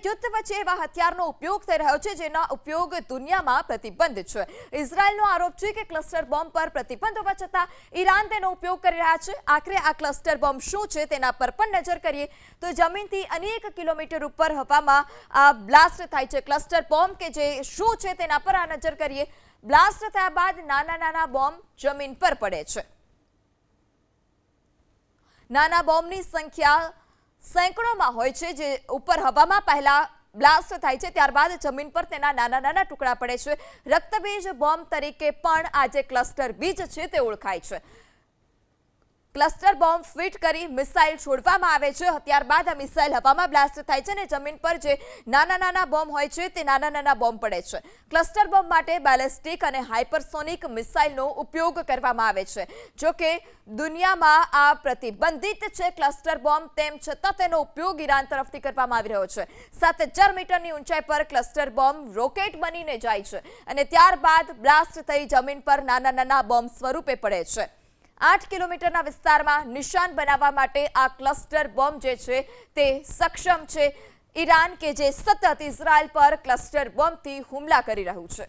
યુદ્ધ વચ્ચે એવા હથિયારનો ઉપયોગ થઈ રહ્યો છે જેના ઉપયોગ દુનિયામાં પ્રતિબંધ છે। ઇઝરાયલનો આરોપ છે કે ક્લસ્ટર બોમ્બ પર પ્રતિબંધ હોવા છતાં ઈરાન તેનો ઉપયોગ કરી રહ્યા છે। આખરે આ ક્લસ્ટર બોમ્બ શું છે તેના પર પણ નજર કરીએ તો જમીનથી અનેક કિલોમીટર ઉપર હવામાં આ બ્લાસ્ટ થાય છે। ક્લસ્ટર બોમ્બ કે જે શું છે તેના પર આ નજર કરીએ। બ્લાસ્ટ થયા બાદ નાના નાના બોમ્બ જમીન પર પડે છે। નાના બોમ્બની સંખ્યા સેંકડોમાં હોય છે જે ઉપર હવામાં પહેલા બ્લાસ્ટ થાય છે ત્યારબાદ જમીન પર તેના નાના નાના ટુકડા પડે છે। રક્તબીજ બોમ્બ તરીકે પણ આ જે ક્લસ્ટર બીજ છે તે ઓળખાય છે। ક્લસ્ટર બોમ્બ ફિટ કરી મિસાઇલ છોડવામાં આવે છે। ત્યારબાદ આ મિસાઇલ હવામાં બ્લાસ્ટ થાય છે અને જમીન પર જે નાના નાના બોમ્બ હોય છે તે નાના નાના બોમ્બ પડે છે। ક્લસ્ટર બોમ્બ માટે બેલિસ્ટિક અને હાઇપરસોનિક મિસાઇલનો ઉપયોગ કરવામાં આવે છે। જો કે દુનિયામાં આ પ્રતિબંધિત છે ક્લસ્ટર બોમ્બ, તેમ છતાં તેનો ઉપયોગ ઈરાન તરફથી કરવામાં આવી રહ્યો છે। 7000 મીટરની ઊંચાઈ પર ક્લસ્ટર બોમ્બ રોકેટ બનીને જાય છે અને ત્યારબાદ બ્લાસ્ટ થઈ જમીન પર નાના નાના બોમ્બ સ્વરૂપે પડે છે। 8 કિલોમીટરના વિસ્તારમાં નિશાન બનાવવા માટે આ ક્લસ્ટર બોમ્બ જે છે તે સક્ષમ છે। ઈરાન કે જે સતત ઇઝરાયલ પર ક્લસ્ટર બોમ્બથી હુમલા કરી રહ્યું છે।